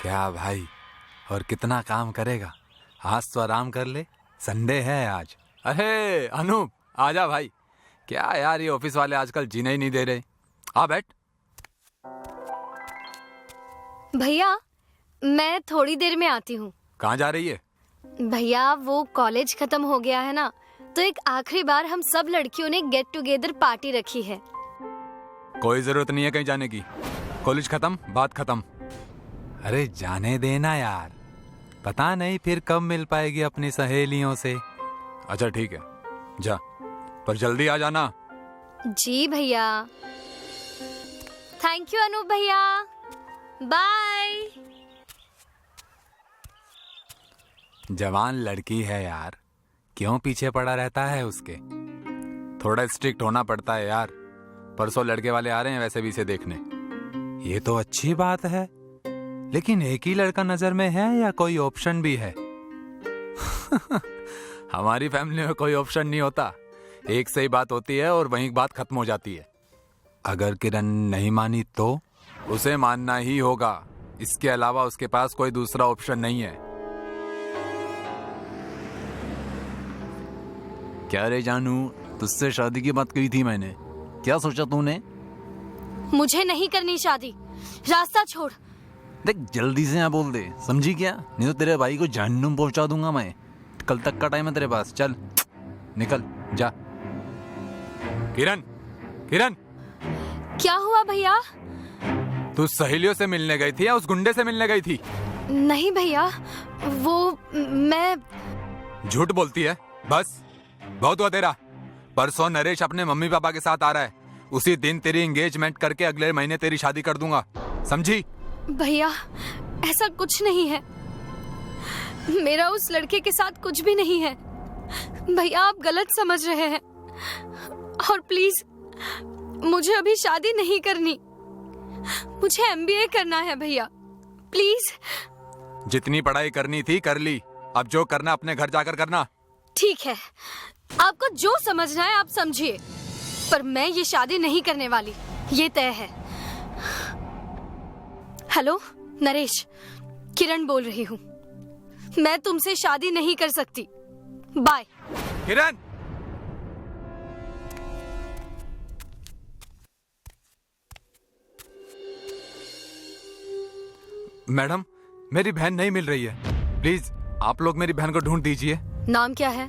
क्या भाई, और कितना काम करेगा? आज तो आराम कर ले, संडे है आज। अरे अनूप, आजा भाई। क्या यार, ये ऑफिस वाले आजकल जीने ही नहीं दे रहे। आ बैठ। भैया, मैं थोड़ी देर में आती हूँ। कहाँ जा रही है? भैया, वो कॉलेज खत्म हो गया है ना, तो एक आखिरी बार हम सब लड़कियों ने गेट टुगेदर पार्टी रखी है। कोई जरूरत नहीं है कहीं जाने की। कॉलेज खत्म, बात खत्म। अरे जाने देना यार, पता नहीं फिर कब मिल पाएगी अपनी सहेलियों से। अच्छा ठीक है, जा, पर जल्दी आ जाना। जी भैया। थैंक यू अनूप भैया, बाय। जवान लड़की है यार, क्यों पीछे पड़ा रहता है उसके? थोड़ा स्ट्रिक्ट होना पड़ता है यार। परसों लड़के वाले आ रहे हैं वैसे भी इसे देखने। ये तो अच्छी बात है, लेकिन एक ही लड़का नजर में है या कोई ऑप्शन भी है? हमारी फैमिली में कोई ऑप्शन नहीं होता, एक सही बात होती है और वहीं बात खत्म हो जाती है। अगर किरण नहीं मानी तो उसे मानना ही होगा, इसके अलावा उसके पास कोई दूसरा ऑप्शन नहीं है। क्या रे जानू, तुझसे शादी की बात कही थी मैंने, क्या सोचा तूने? मुझे नहीं करनी शादी, रास्ता छोड़। देख जल्दी से यहाँ बोल दे, समझी क्या? नहीं तो तेरे भाई को जहन्नुम पहुंचा दूंगा मैं। कल तक का टाइम है तेरे पास, चल निकल जा। किरण, किरण, क्या हुआ भैया? तू सहेलियों से मिलने गई थी या उस गुंडे से मिलने गई थी? नहीं भैया, वो मैं। झूठ बोलती है, बस बहुत हुआ तेरा। परसों नरेश अपने मम्मी पापा के साथ आ रहा है, उसी दिन तेरी एंगेजमेंट करके अगले महीने तेरी शादी कर दूंगा, समझी? भैया, ऐसा कुछ नहीं है, मेरा उस लड़के के साथ कुछ भी नहीं है। भैया, आप गलत समझ रहे हैं। और प्लीज, मुझे अभी शादी नहीं करनी, मुझे एमबीए करना है भैया, प्लीज। जितनी पढ़ाई करनी थी कर ली, अब जो करना अपने घर जाकर करना। ठीक है, आपको जो समझना है आप समझिए, पर मैं ये शादी नहीं करने वाली, ये तय है। हेलो नरेश, किरण बोल रही हूँ, मैं तुमसे शादी नहीं कर सकती, बाय। किरण, मैडम मेरी बहन नहीं मिल रही है, प्लीज आप लोग मेरी बहन को ढूंढ दीजिए। नाम क्या है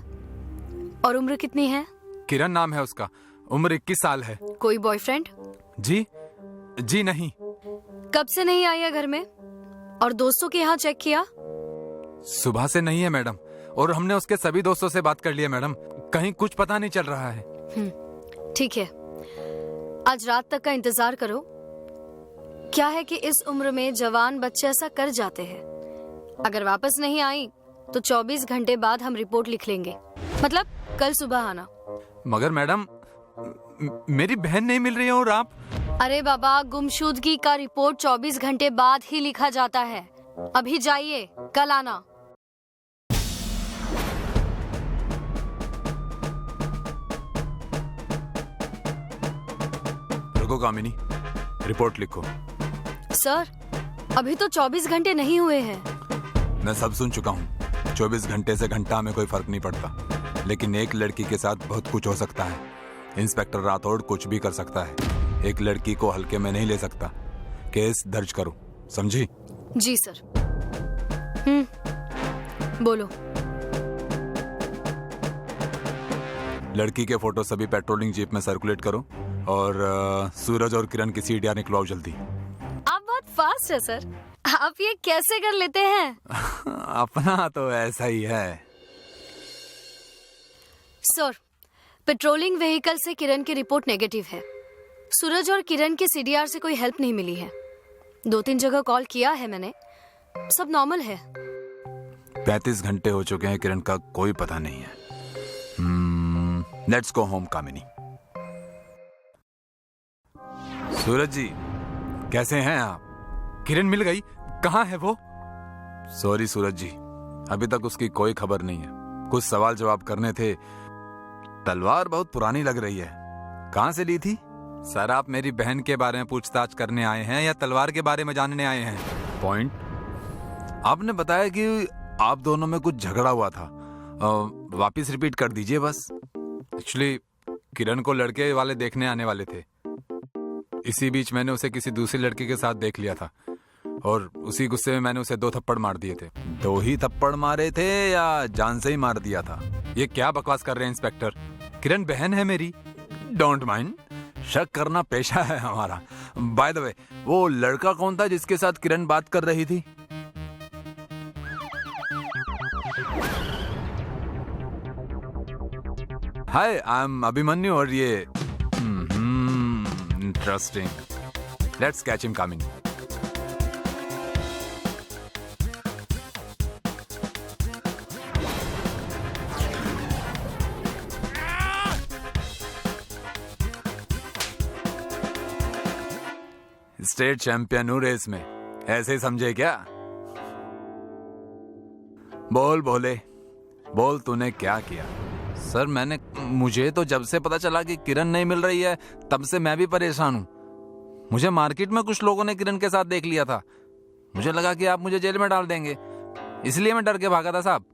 और उम्र कितनी है? किरण नाम है उसका, उम्र 21 साल है। कोई बॉयफ्रेंड? जी जी नहीं। कब से नहीं आई है घर में? और दोस्तों के यहाँ चेक किया? सुबह से नहीं है मैडम, और हमने उसके सभी दोस्तों से बात कर लिया मैडम, कहीं कुछ पता नहीं चल रहा है। ठीक है, आज रात तक का इंतजार करो। क्या है कि इस उम्र में जवान बच्चे ऐसा कर जाते हैं। अगर वापस नहीं आई तो 24 घंटे बाद हम रिपोर्ट लिख लेंगे, मतलब कल सुबह आना। मगर मैडम मेरी बहन नहीं मिल रही है और आप। अरे बाबा, गुमशुदगी का रिपोर्ट 24 घंटे बाद ही लिखा जाता है। अभी जाइए, कल आना। रुको कामिनी, रिपोर्ट लिखो। सर, अभी तो 24 घंटे नहीं हुए हैं। मैं सब सुन चुका हूँ, 24 घंटे से घंटा में कोई फर्क नहीं पड़ता, लेकिन एक लड़की के साथ बहुत कुछ हो सकता है। इंस्पेक्टर राठौड़ कुछ भी कर सकता है, एक लड़की को हल्के में नहीं ले सकता। केस दर्ज करो, समझी? जी सर। बोलो। लड़की के फोटो सभी पेट्रोलिंग जीप में सर्कुलेट करो, और सूरज और किरण की सीढ़ियां निकलवाओ जल्दी। आप बहुत फास्ट है सर, आप ये कैसे कर लेते हैं? अपना तो ऐसा ही है। सर, पेट्रोलिंग व्हीकल से किरण की रिपोर्ट नेगेटिव है। सूरज और किरण के सीडीआर से कोई हेल्प नहीं मिली है। 2-3 जगह कॉल किया है मैंने, सब नॉर्मल है। 35 घंटे हो चुके हैं, किरण का कोई पता नहीं है। लेट्स गो होम कामिनी। सूरज जी, कैसे हैं आप? किरण मिल गई? कहाँ है वो? सॉरी सूरज जी, अभी तक उसकी कोई खबर नहीं है। कुछ सवाल जवाब करने थे। तलवार बहुत पुरानी लग रही है, कहाँ से ली थी? सर, आप मेरी बहन के बारे में पूछताछ करने आए हैं या तलवार के बारे में जानने आए हैं? पॉइंट। आपने बताया कि आप दोनों में कुछ झगड़ा हुआ था। वापिस रिपीट कर दीजिए बस। एक्चुअली किरण को लड़के वाले देखने आने वाले थे। इसी बीच मैंने उसे किसी दूसरी लड़की के साथ देख लिया था और उसी गुस्से में मैंने उसे 2 थप्पड़ मार दिए थे। 2 ही थप्पड़ मारे थे या जान से ही मार दिया था? ये क्या बकवास कर रहे हैं इंस्पेक्टर? किरण बहन है मेरी। डोंट माइंड, शक करना पेशा है हमारा। बाय द वे, वो लड़का कौन था जिसके साथ किरण बात कर रही थी? हाय, आई एम अभिमन्यु और ये interesting. Let's catch him coming. State champion हूँ रेस में, ऐसे समझे क्या? बोल भोले, बोल तूने क्या किया? सर मुझे तो जब से पता चला कि किरण नहीं मिल रही है तब से मैं भी परेशान हूँ। मुझे मार्केट में कुछ लोगों ने किरण के साथ देख लिया था। मुझे लगा कि आप मुझे जेल में डाल देंगे, इसलिए मैं डर के भागा था साहब।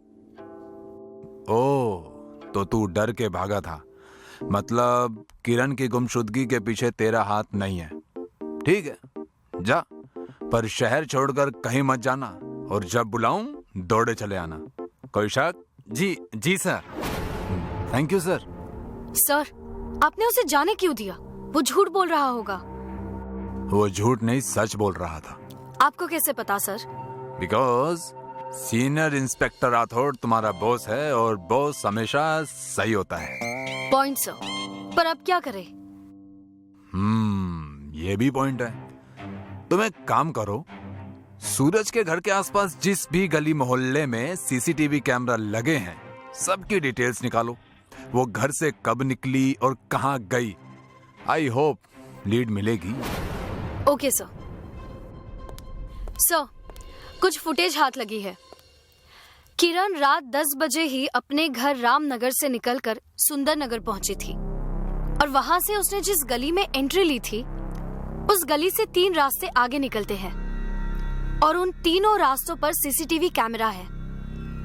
ओह, तो तू डर के भागा था। मतलब किरण की गुमशुदगी के पीछे तेरा हाथ नहीं है। ठीक है, जा, पर शहर छोड़कर कहीं मत जाना और जब बुलाऊं दौड़े चले आना। कोई शक? जी sir. Thank you sir. Sir, आपने उसे जाने क्यों दिया? वो झूठ बोल रहा होगा। वो झूठ नहीं, सच बोल रहा था। आपको कैसे पता sir? Because senior inspector Rathore तुम्हारा बॉस है और बॉस हमेशा सही होता है। पॉइंट सर, पर अब क्या करें? ये भी पॉइंट है। तुम एक काम करो, सूरज के घर के आसपास जिस भी गली मोहल्ले में सीसीटीवी कैमरा लगे हैं सबकी डिटेल्स निकालो। वो घर से कब निकली और कहां गई। आई होप लीड मिलेगी। Okay sir. सर, कुछ फुटेज हाथ लगी है। किरण रात 10 बजे ही अपने घर रामनगर से निकलकर सुंदर नगर पहुंची थी और वहां से उसने जिस गली में एंट्री ली थी उस गली से 3 रास्ते आगे निकलते हैं और उन तीनों रास्तों पर सीसीटीवी कैमरा है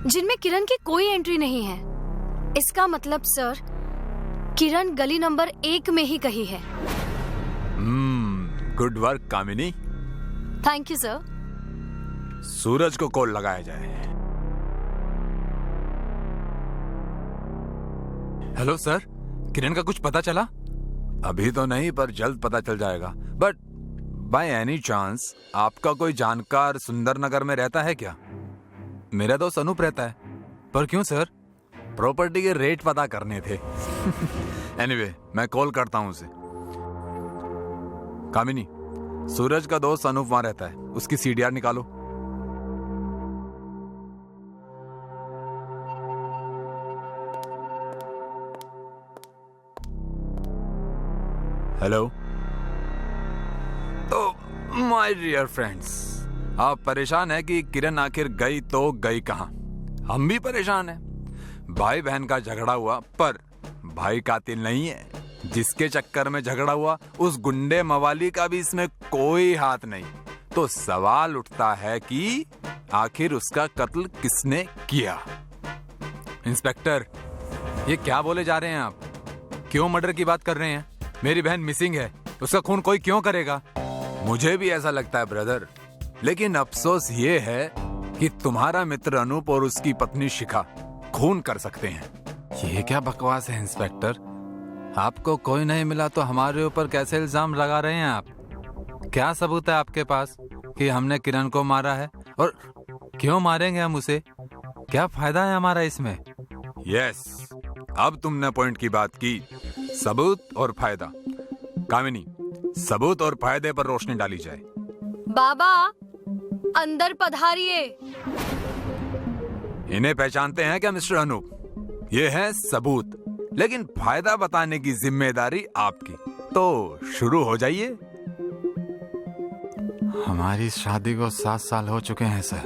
जिनमें किरण की कोई एंट्री नहीं है। इसका मतलब सर, किरण गली नंबर 1 में ही कहीं है। Good work Kamini. Thank you sir. Suraj को कॉल लगाया जाए। हेलो सर, किरण का कुछ पता चला? अभी तो नहीं, पर जल्द पता चल जाएगा। बट बाय एनी चांस आपका कोई जानकार सुंदर नगर में रहता है क्या? मेरा दोस्त अनूप रहता है। पर क्यों सर? प्रॉपर्टी के रेट पता करने थे। एनीवे, मैं कॉल करता हूं उसे। कामिनी, सूरज का दोस्त अनूप वहां रहता है, उसकी सीडीआर निकालो। हेलो। तो माय डियर फ्रेंड्स, आप परेशान है कि किरण आखिर गई तो गई कहां? हम भी परेशान हैं। भाई बहन का झगड़ा हुआ, पर भाई कातिल नहीं है। जिसके चक्कर में झगड़ा हुआ उस गुंडे मवाली का भी इसमें कोई हाथ नहीं। तो सवाल उठता है कि आखिर उसका कत्ल किसने किया? इंस्पेक्टर, ये क्या बोले जा रहे हैं आप? क्यों मर्डर की बात कर रहे हैं? मेरी बहन मिसिंग है, उसका खून कोई क्यों करेगा? मुझे भी ऐसा लगता है ब्रदर, लेकिन अफसोस ये है कि तुम्हारा मित्र अनूप और उसकी पत्नी शिखा खून कर सकते हैं। ये क्या बकवास है इंस्पेक्टर? आपको कोई नहीं मिला तो हमारे ऊपर कैसे इल्जाम लगा रहे हैं आप? क्या सबूत है आपके पास कि हमने किरण को मारा है? और क्यों मारेंगे हम उसे? क्या फायदा है हमारा इसमें? यस, अब तुमने पॉइंट की बात की। सबूत और फायदा। कामिनी, सबूत और फायदे पर रोशनी डाली जाए। बाबा, अंदर पधारिए। इन्हें पहचानते हैं क्या मिस्टर अनूप? ये है सबूत, लेकिन फायदा बताने की जिम्मेदारी आपकी। तो शुरू हो जाइए। हमारी शादी को 7 साल हो चुके हैं सर,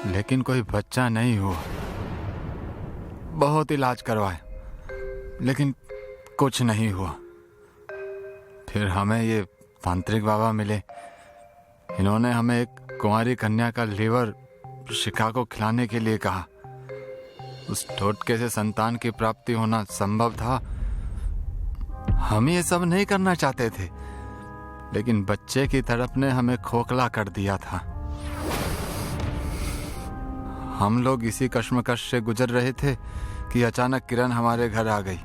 लेकिन कोई बच्चा नहीं हुआ। बहुत इलाज करवाए, लेकिन कुछ नहीं हुआ। फिर हमें ये तांत्रिक बाबा मिले। इन्होंने हमें एक कुंवारी कन्या का लीवर शिखा को खिलाने के लिए कहा। उस टोटके से संतान की प्राप्ति होना संभव था। हम ये सब नहीं करना चाहते थे, लेकिन बच्चे की तड़प ने हमें खोखला कर दिया था। हम लोग इसी कश्मकश से गुजर रहे थे कि अचानक किरण हमारे घर आ गई।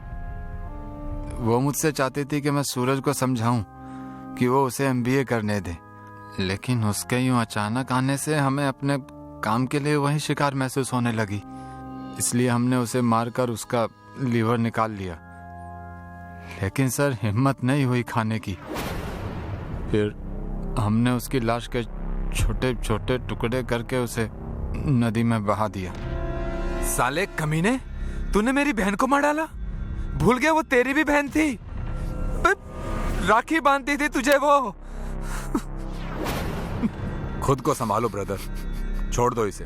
वो मुझसे चाहती थी कि मैं सूरज को समझाऊं कि वो उसे एमबीए करने दे, लेकिन उसके यूं अचानक आने से हमें अपने काम के लिए वही शिकार महसूस होने लगी। इसलिए हमने उसे मारकर उसका लीवर निकाल लिया, लेकिन सर हिम्मत नहीं हुई खाने की। फिर हमने उसकी लाश के छोटे छोटे टुकड़े करके उसे नदी में बहा दिया। साले कमीने, तूने मेरी बहन को मार डाला। भूल गया वो तेरी भी बहन थी। राखी बांधती थी तुझे वो। खुद को संभालो ब्रदर, छोड़ दो इसे।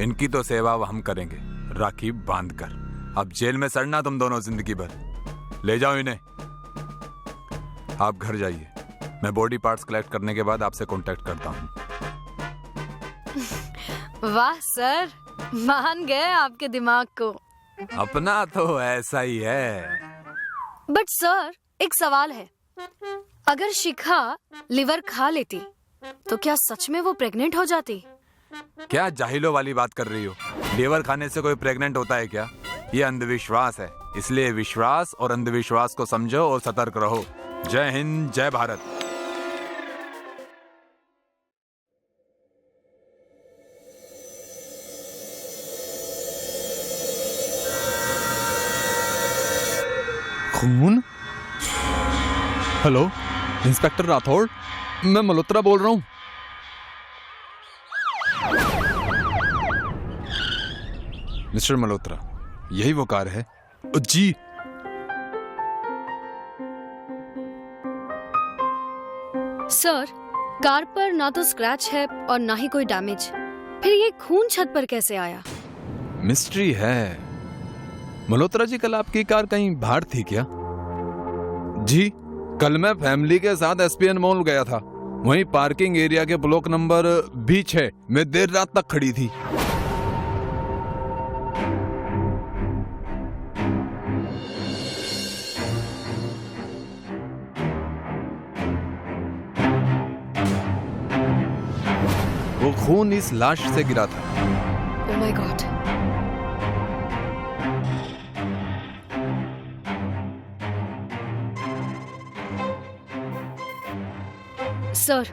इनकी तो सेवा हम करेंगे राखी बांधकर। अब जेल में सड़ना तुम दोनों जिंदगी भर। ले जाओ इन्हें। आप घर जाइए, मैं बॉडी पार्ट्स कलेक्ट करने के बाद आपसे कांटेक्ट करता हूँ। वाह सर, मान गए आपके दिमाग को। अपना तो ऐसा ही है। बट सर, एक सवाल है। अगर शिखा लिवर खा लेती तो क्या सच में वो प्रेग्नेंट हो जाती? क्या जाहिलों वाली बात कर रही हो? लीवर खाने से कोई प्रेग्नेंट होता है क्या? ये अंधविश्वास है। इसलिए विश्वास और अंधविश्वास को समझो और सतर्क रहो। जय हिंद, जय भारत। खून? हेलो, इंस्पेक्टर राठौड़, मैं मल्होत्रा बोल रहा हूँ। मिस्टर मल्होत्रा, यही वो कार है? जी। सर, कार पर ना तो स्क्रैच है और ना ही कोई डैमेज। फिर ये खून छत पर कैसे आया? मिस्ट्री है। मल्होत्रा जी, कल आपकी कार कहीं बाहर थी क्या? जी, कल मैं फैमिली के साथ एसपीएन मॉल गया था। वहीं पार्किंग एरिया के ब्लॉक नंबर B6 में देर रात तक खड़ी थी। वो खून इस लाश से गिरा था। Oh my God. सर,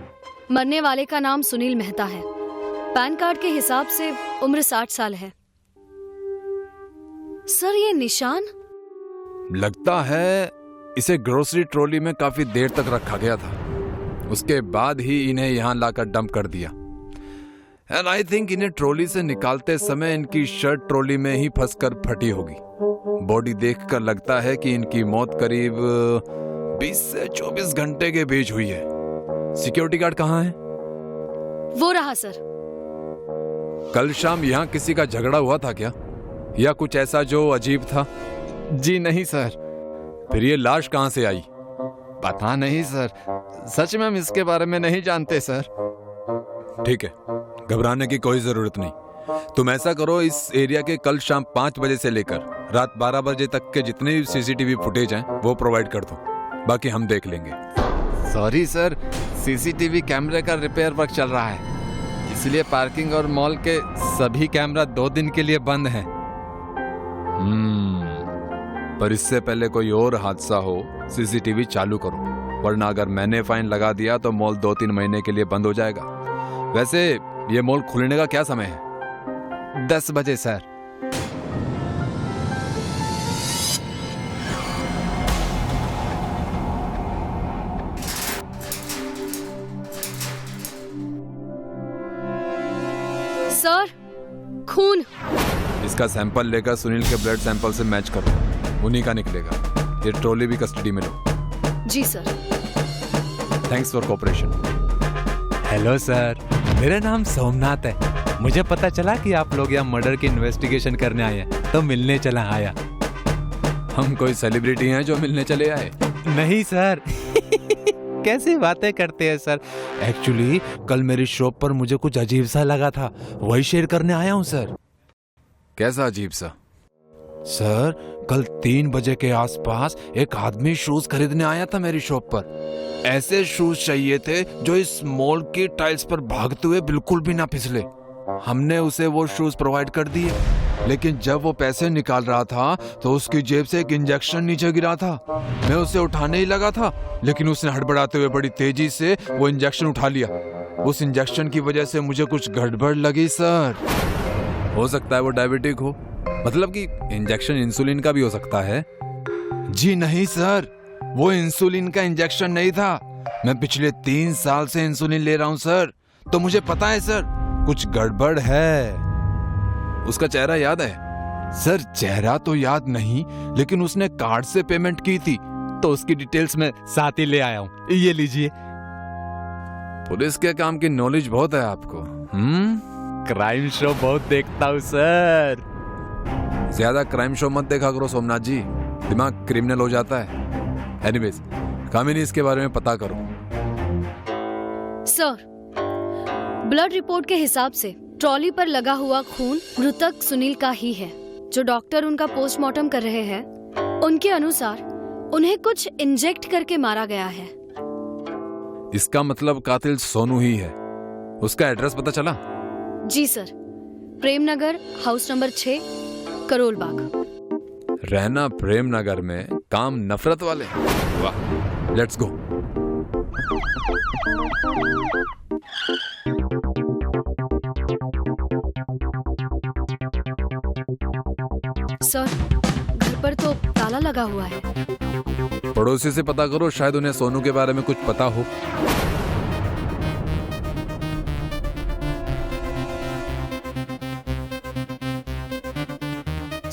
मरने वाले का नाम सुनील मेहता है। पैन कार्ड के हिसाब से उम्र 60 साल है। सर, ये निशान? लगता है इसे ग्रोसरी ट्रॉली में काफी देर तक रखा गया था। उसके बाद ही इन्हें यहाँ लाकर डंप कर दिया। एंड आई थिंक इन्हें ट्रॉली से निकालते समय इनकी शर्ट ट्रॉली में ही फंसकर फटी होगी। बॉडी देखकर लगता है कि इनकी मौत करीब 20 से 24 घंटे के बीच हुई है। सिक्योरिटी गार्ड कहाँ है? वो रहा सर। कल शाम यहाँ किसी का झगड़ा हुआ था क्या, या कुछ ऐसा जो अजीब था? जी नहीं सर। फिर ये लाश कहाँ से आई? पता नहीं सर, सच में हम इसके बारे में नहीं जानते सर। ठीक है, घबराने की कोई जरूरत नहीं। तुम ऐसा करो, इस एरिया के कल शाम 5 बजे से लेकर रात 12 बजे तक के जितने भी सीसीटीवी फुटेज हैं वो प्रोवाइड कर दो। बाकी हम देख लेंगे। सॉरी सर, सीसीटीवी कैमरे का रिपेयर वर्क चल रहा है, इसलिए पार्किंग और मॉल के सभी कैमरा 2 दिन के लिए बंद हैं। पर इससे पहले कोई और हादसा हो, सीसीटीवी चालू करो, वरना अगर मैंने फाइन लगा दिया तो मॉल 2-3 महीने के लिए बंद हो जाएगा। वैसे ये मॉल खुलने का क्या समय है? 10 बजे सर। सर, खून। इसका सैंपल लेकर सुनील के ब्लड सैंपल से मैच करो, उन्हीं का निकलेगा। ये ट्रॉली भी कस्टडी में लो। जी sir. Thanks for cooperation. Hello sir, मेरा नाम सोमनाथ है। मुझे पता चला कि आप लोग यहाँ मर्डर की इन्वेस्टिगेशन करने आए हैं, तो मिलने चला आया। हम कोई सेलिब्रिटी हैं जो मिलने चले आए? नहीं सर। कैसी बातें करते हैं सर। एक्चुअली कल मेरी शॉप पर मुझे कुछ अजीब सा लगा था, वही शेयर करने आया हूँ सर। कैसा अजीब सा? सर कल 3 बजे के आसपास एक आदमी शूज खरीदने आया था मेरी शॉप पर। ऐसे शूज चाहिए थे जो इस मॉल की टाइल्स पर भागते हुए बिल्कुल भी ना फिसले। हमने उसे वो शूज प्रोवाइड कर दिए, लेकिन जब वो पैसे निकाल रहा था तो उसकी जेब से एक इंजेक्शन नीचे गिरा था। मैं उसे उठाने ही लगा था, लेकिन उसने हड़बड़ाते हुए बड़ी तेजी से वो इंजेक्शन उठा लिया। उस इंजेक्शन की वजह से मुझे कुछ गड़बड़ लगी सर। हो सकता है वो डायबिटिक हो, मतलब कि इंजेक्शन इंसुलिन का भी हो सकता है। जी नहीं सर, वो इंसुलिन का इंजेक्शन नहीं था। मैं पिछले 3 साल से इंसुलिन ले रहा हूँ सर, तो मुझे पता है सर कुछ गड़बड़ है। उसका चेहरा याद है? सर चेहरा तो याद नहीं, लेकिन उसने कार्ड से पेमेंट की थी। तो उसकी डिटेल्स मैं साथ ही ले आया हूँ, ये लीजिए। पुलिस के काम की नॉलेज बहुत है आपको। क्राइम शो बहुत देखता हूँ सर। ज्यादा क्राइम शो मत देखा करो सोमनाथ जी, दिमाग क्रिमिनल हो जाता है। एनीवेज, कामिनी इसके बारे में पता करो। सर, ब्लड रिपोर्ट के हिसाब से ट्रॉली पर लगा हुआ खून मृतक सुनील का ही है। जो डॉक्टर उनका पोस्टमार्टम कर रहे हैं, उनके अनुसार उन्हें कुछ इंजेक्ट करके मारा गया है। इसका मतलब कातिल सोनू ही है। उसका एड्रेस पता चला? जी sir, Prem Nagar, house number 6, Karol Bagh. रहना प्रेम नगर में, काम नफरत वाले। वाह, लेट्स गो। सर, घर पर तो ताला लगा हुआ है। पड़ोसी से पता करो, शायद उन्हें सोनू के बारे में कुछ पता हो।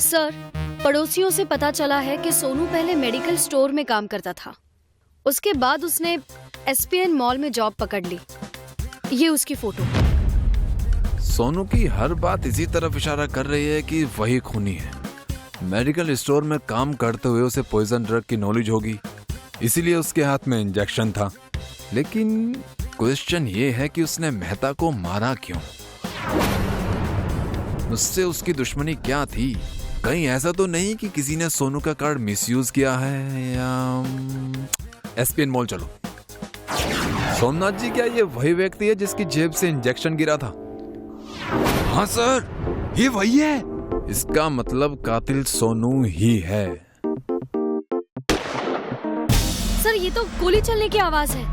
सर, पड़ोसियों से पता चला है कि सोनू पहले मेडिकल स्टोर में काम करता था। उसके बाद उसने एसपीएन मॉल में जॉब पकड़ ली। ये उसकी फोटो। सोनू की हर बात इसी तरफ इशारा कर रही है कि वही खूनी है। मेडिकल स्टोर में काम करते हुए उसे पॉइजन ड्रग की नॉलेज होगी, इसीलिए उसके हाथ में इंजेक्शन था। लेकिन क्वेश्चन ये है कि उसने मेहता को मारा क्यों? उससे उसकी दुश्मनी क्या थी? कहीं ऐसा तो नहीं कि किसी ने सोनू का कार्ड मिसयूज किया है? या एसपीएन मॉल चलो। सोमनाथ जी, क्या ये वही व्यक्ति है जिसकी जेब से इंजेक्शन गिरा था? हाँ सर, ये वही है। इसका मतलब कातिल सोनू ही है। सर, ये तो गोली चलने की आवाज है।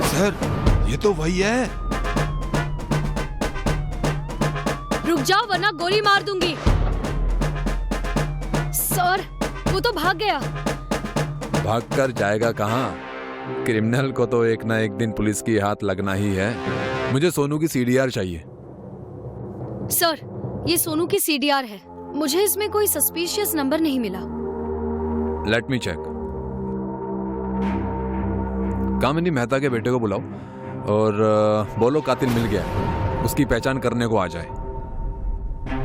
सर, ये तो वही है। रुक जाओ वरना गोली मार दूंगी। सर, वो तो भाग गया। भागकर जाएगा कहाँ? क्रिमिनल को तो एक ना एक दिन पुलिस की हाथ लगना ही है। मुझे सोनू की सीडीआर चाहिए। सर, ये सोनू की सीडीआर है। मुझे इसमें कोई सस्पिशियस नंबर नहीं मिला। Let me check. Kamini Mehta के बेटे को बुलाओ और बोलो कातिल मिल गया, उसकी पहचान करने को आ जाए।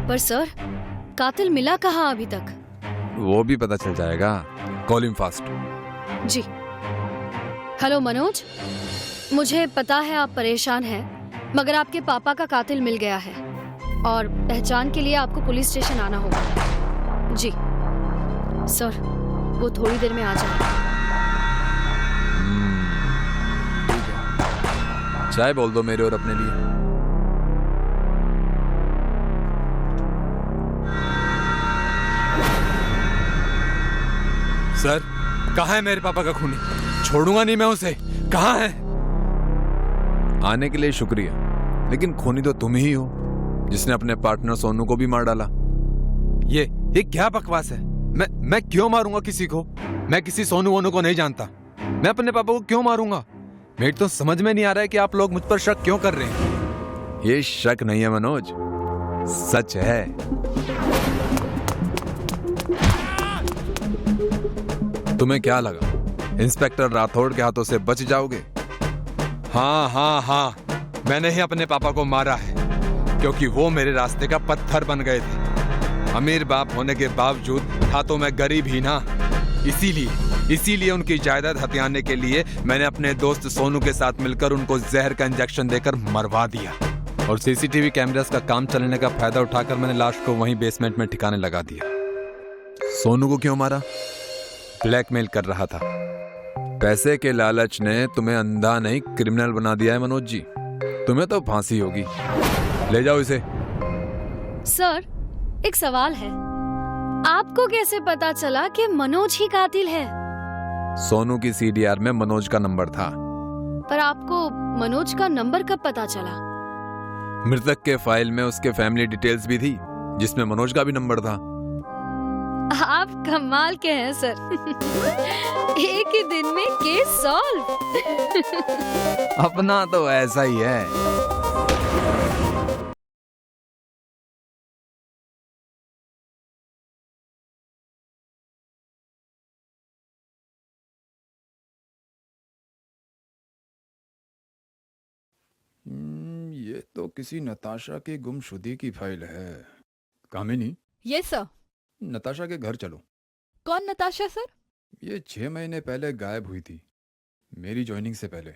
पर सर, कातिल मिला कहाँ अभी तक? वो भी पता चल जाएगा। Call him fast. जी। हेलो मनोज, मुझे पता है आप परेशान हैं, मगर आपके पापा का कातिल मिल गया है और पहचान के लिए आपको पुलिस स्टेशन आना होगा। जी सर, वो थोड़ी देर में आ जाएगा। ठीक है, चाय बोल दो मेरे और अपने लिए। सर, कहाँ है मेरे पापा का खूनी? छोड़ूंगा नहीं मैं उसे। कहाँ है? आने के लिए शुक्रिया, लेकिन खूनी तो तुम ही हो जिसने अपने पार्टनर सोनू को भी मार डाला। ये क्या बकवास है? मैं क्यों मारूंगा किसी को? मैं किसी सोनू वोनू को नहीं जानता। मैं अपने पापा को क्यों मारूंगा? मेरे तो समझ में नहीं आ रहा है कि आप लोग मुझ पर शक क्यों कर रहे हैं। ये शक नहीं है मनोज, सच है। तुम्हें क्या लगा इंस्पेक्टर राठौड़ के हाथों से बच जाओगे? हाँ, मैंने ही अपने पापा को मारा है क्योंकि वो मेरे रास्ते का पत्थर बन गए थे। अमीर बाप होने के बावजूद था तो मैं गरीब ही ना, इसीलिए उनकी जायदाद हथियाने के लिए मैंने अपने दोस्त सोनू के साथ मिलकर उनको जहर का इंजेक्शन देकर मरवा दिया। और सीसीटीवी कैमरास का काम चलने का फायदा उठाकर मैंने लाश को वहीं बेसमेंट में ठिकाने लगा दिया। सोनू को क्यों मारा? ब्लैकमेल कर रहा था। पैसे के लालच ने तुम्हें अंधा नहीं क्रिमिनल बना दिया है मनोज जी। तुम्हें तो फांसी होगी। ले जाओ इसे। सर, एक सवाल है, आपको कैसे पता चला कि मनोज ही कातिल है? सोनू की सीडीआर में मनोज का नंबर था। पर आपको मनोज का नंबर कब पता चला? मृतक के फाइल में उसके फैमिली डिटेल्स भी थी, जिसमें मनोज का भी नंबर था। आप कमाल के हैं सर। एक ही दिन में केस सॉल्व। अपना तो ऐसा ही है। ये तो किसी नताशा की गुमशुदगी की फाइल है। कामिनी, यस सर। नताशा के घर चलो। कौन नताशा सर? ये 6 महीने पहले गायब हुई थी, मेरी ज्वाइनिंग से पहले।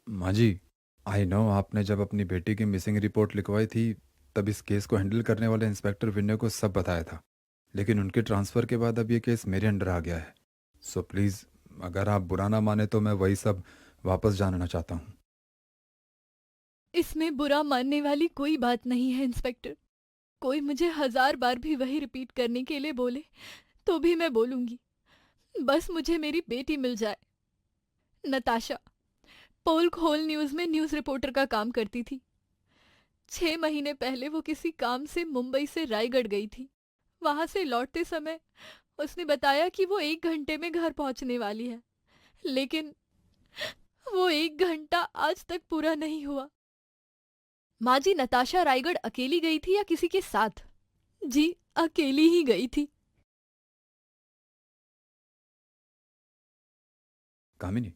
माँ जी, आई नो आपने जब अपनी बेटी की मिसिंग रिपोर्ट लिखवाई थी तब इस केस को हैंडल करने वाले इंस्पेक्टर विनय को सब बताया था, लेकिन उनके ट्रांसफर के बाद अब ये केस मेरे अंडर आ गया है। सो प्लीज, अगर आप बुरा ना माने तो मैं वही सब वापस जानना चाहता हूँ। इसमें बुरा मानने वाली कोई बात नहीं है इंस्पेक्टर। कोई मुझे 1000 बार भी वही रिपीट करने के लिए बोले तो भी मैं बोलूंगी। बस मुझे मेरी बेटी मिल जाए। नताशा पोल्क होल न्यूज में न्यूज रिपोर्टर का काम करती थी। 6 महीने पहले वो किसी काम से मुंबई से रायगढ़ गई थी। वहां से लौटते समय उसने बताया कि वो 1 घंटे में घर पहुंचने वाली है, लेकिन वो 1 घंटा आज तक पूरा नहीं हुआ। माँ जी, नताशा रायगढ़ अकेली गई थी या किसी के साथ? जी, अकेली ही गई थी। कामिनी,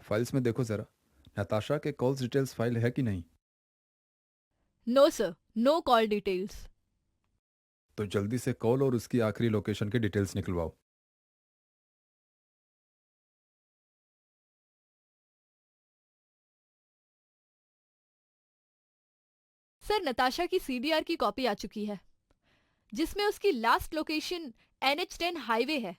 फाइल्स में देखो जरा, नताशा के कॉल्स डिटेल्स फाइल है कि नहीं? No sir, no call details. तो जल्दी से कॉल और उसकी आखिरी लोकेशन के डिटेल्स निकलवाओ। सर, नताशा की सीडीआर की कॉपी आ चुकी है, जिसमें उसकी लास्ट लोकेशन NH10 हाईवे है।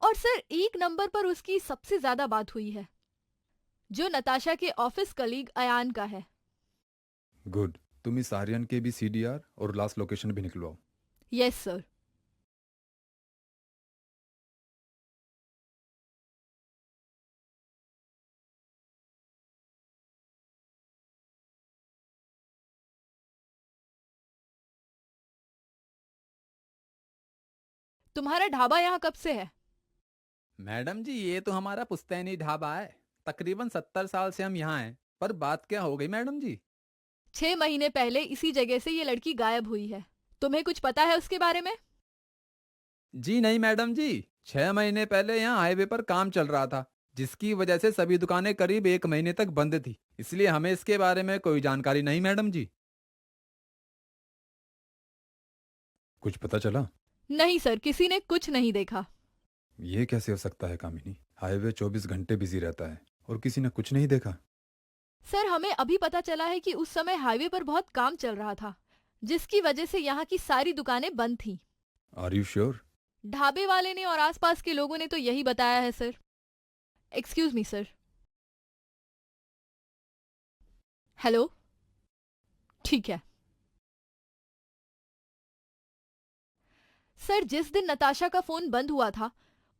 और सर, 1 नंबर पर उसकी सबसे ज्यादा बात हुई है, जो नताशा के ऑफिस कलीग अयान का है। गुड, तुम इस आर्यन के भी सीडीआर और लास्ट लोकेशन भी निकलवाओ। Yes sir. तुम्हारा ढाबा यहाँ कब से है? मैडम जी, ये तो हमारा पुश्तैनी ढाबा है। तकरीबन 70 साल से हम यहाँ हैं। पर बात क्या हो गई मैडम जी? 6 महीने पहले इसी जगह से ये लड़की गायब हुई है। तुम्हें कुछ पता है उसके बारे में? जी नहीं मैडम जी, 6 महीने पहले यहाँ हाईवे पर काम चल रहा था, जिसकी वजह से सभी दुकानें करीब 1 महीने तक बंद थी। इसलिए हमें इसके बारे में कोई जानकारी नहीं मैडम जी। कुछ पता चला? नहीं सर, किसी ने कुछ नहीं देखा। ये कैसे हो सकता है कामिनी? हाईवे 24 घंटे बिजी रहता है और किसी ने कुछ नहीं देखा। सर, हमें अभी पता चला है कि उस समय हाईवे पर बहुत काम चल रहा था, जिसकी वजह से यहाँ की सारी दुकानें बंद थीं। Are you sure? ढाबे वाले ने और आसपास के लोगों ने तो यही बताया है sir. Excuse me sir. Hello, ठीक है सर। जिस दिन नताशा का फोन बंद हुआ था,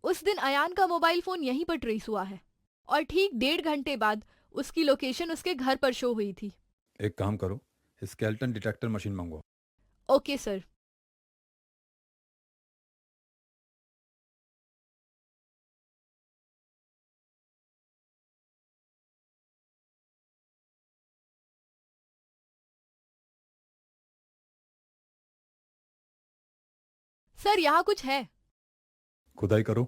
उस दिन अयान का मोबाइल फोन यहीं पर ट्रेस हुआ है, और ठीक 1.5 घंटे बाद उसकी लोकेशन उसके घर पर शो हुई थी। एक काम करो, स्केलेटन डिटेक्टर मशीन मंगवाओ। Okay sir. सर, यहाँ कुछ है। खुदाई करो।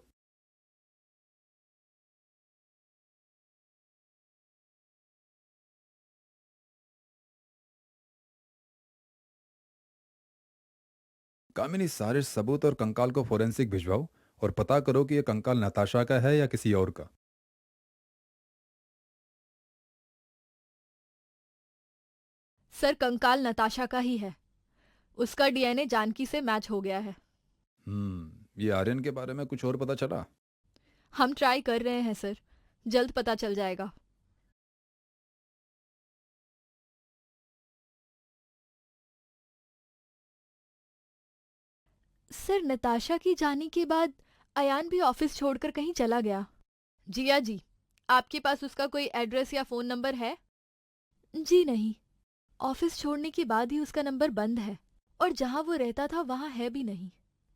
कामिनी, सारे सबूत और कंकाल को फोरेंसिक भिजवाओ और पता करो कि ये कंकाल नताशा का है या किसी और का। सर, कंकाल नताशा का ही है। उसका डीएनए जानकी से मैच हो गया है। ये आर्यन के बारे में कुछ और पता चला? हम ट्राई कर रहे हैं सर, जल्द पता चल जाएगा। सर, नताशा की जाने के बाद अयान भी ऑफिस छोड़कर कहीं चला गया। जिया जी, आपके पास उसका कोई एड्रेस या फोन नंबर है? जी नहीं, ऑफिस छोड़ने के बाद ही उसका नंबर बंद है और जहां वो रहता था वहां है भी नहीं।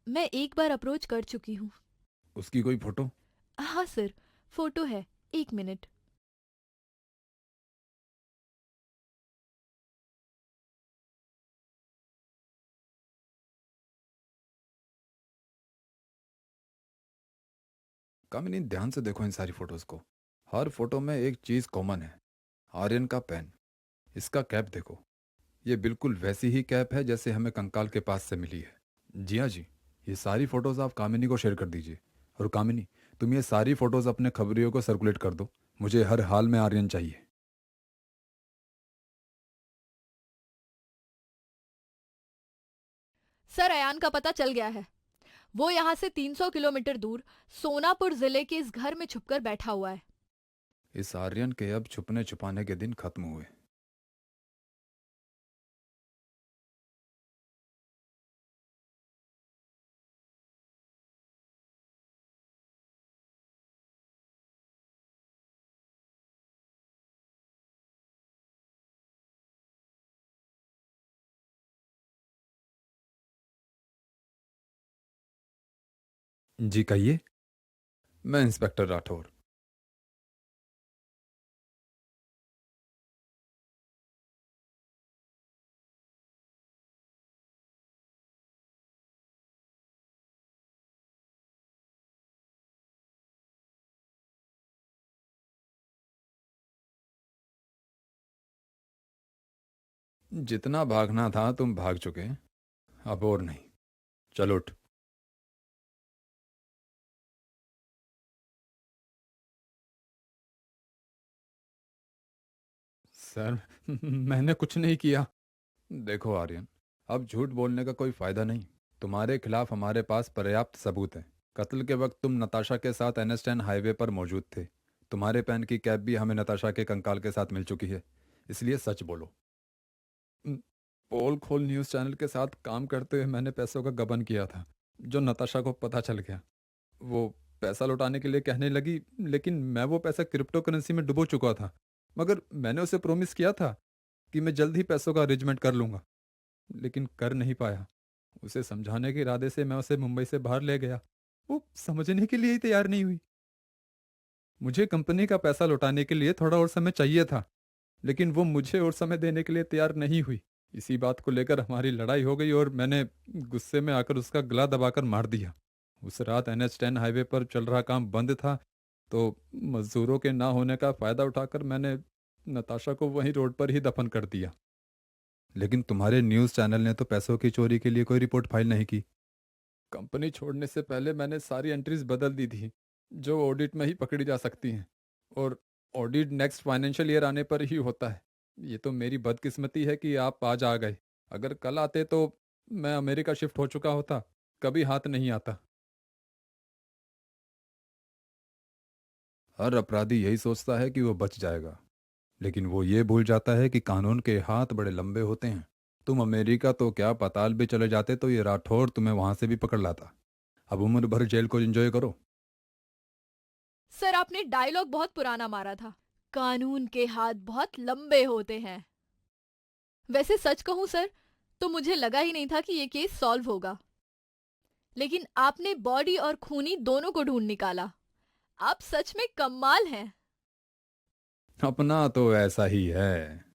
मैं एक बार अप्रोच कर चुकी हूँ। उसकी कोई फोटो? हाँ सर, फोटो है, 1 मिनट। कामिनी, ध्यान से देखो इन सारी फोटोज को। हर फोटो में एक चीज कॉमन है, आर्यन का पेन। इसका कैप देखो, ये बिल्कुल वैसी ही कैप है जैसे हमें कंकाल के पास से मिली है। जिया जी, ये सारी फोटोज आप कामिनी को शेयर कर दीजिए। और कामिनी, तुम ये सारी फोटोज अपने खबरियों को सर्कुलेट कर दो। मुझे हर हाल में आर्यन चाहिए। सर, अयान का पता चल गया है। वो यहाँ से 300 किलोमीटर दूर सोनापुर जिले के इस घर में छुपकर बैठा हुआ है। इस आर्यन के अब छुपने छुपाने के दिन खत्म हुए। जी कहिए। मैं इंस्पेक्टर राठौर। जितना भागना था तुम भाग चुके, अब और नहीं। चलो उठ। सर, मैंने कुछ नहीं किया। देखो आर्यन, अब झूठ बोलने का कोई फायदा नहीं। तुम्हारे खिलाफ हमारे पास पर्याप्त सबूत हैं। कत्ल के वक्त तुम नताशा के साथ NS10 हाईवे पर मौजूद थे। तुम्हारे पेन की कैप भी हमें नताशा के कंकाल के साथ मिल चुकी है, इसलिए सच बोलो। पोल खोल न्यूज़ चैनल के साथ काम करते हुए मैंने पैसों का गबन किया था। जो नताशा को पता चल गया, वो पैसा लौटाने के लिए कहने लगी, लेकिन मैं वो पैसा क्रिप्टो करेंसी में डुबो चुका था। मगर मैंने उसे प्रॉमिस किया था कि मैं जल्द ही पैसों का अरेंजमेंट कर लूंगा, लेकिन कर नहीं पाया। उसे समझाने के इरादे से मैं उसे मुंबई से बाहर ले गया। वो समझने के लिए ही तैयार नहीं हुई। मुझे कंपनी का पैसा लौटाने के लिए थोड़ा और समय चाहिए था, लेकिन वो मुझे और समय देने के लिए तैयार नहीं हुई। इसी बात को लेकर हमारी लड़ाई हो गई और मैंने गुस्से में आकर उसका गला दबाकर मार दिया। उस रात NH10 हाईवे पर चल रहा काम बंद था, तो मजदूरों के ना होने का फायदा उठाकर मैंने नताशा को वहीं रोड पर ही दफन कर दिया। लेकिन तुम्हारे न्यूज़ चैनल ने तो पैसों की चोरी के लिए कोई रिपोर्ट फाइल नहीं की। कंपनी छोड़ने से पहले मैंने सारी एंट्रीज बदल दी थी, जो ऑडिट में ही पकड़ी जा सकती हैं, और ऑडिट नेक्स्ट फाइनेंशियल ईयर आने पर ही होता है। ये तो मेरी बदकिस्मती है कि आप आज आ गए। अगर कल आते तो मैं अमेरिका शिफ्ट हो चुका होता, कभी हाथ नहीं आता। हर अपराधी यही सोचता है कि वो बच जाएगा, लेकिन वो ये भूल जाता है कि कानून के हाथ बड़े लंबे होते हैं। तुम अमेरिका तो क्या पाताल भी चले जाते तो ये राठौर तुम्हें वहां से भी पकड़ लाता। अब उम्र भर जेल को एंजॉय करो। सर, आपने डायलॉग बहुत पुराना मारा था, कानून के हाथ बहुत लंबे होते हैं। वैसे सच कहूं सर, तो मुझे लगा ही नहीं था कि ये केस सॉल्व होगा, लेकिन आपने बॉडी और खूनी दोनों को ढूंढ निकाला। आप सच में कमाल हैं। अपना तो ऐसा ही है।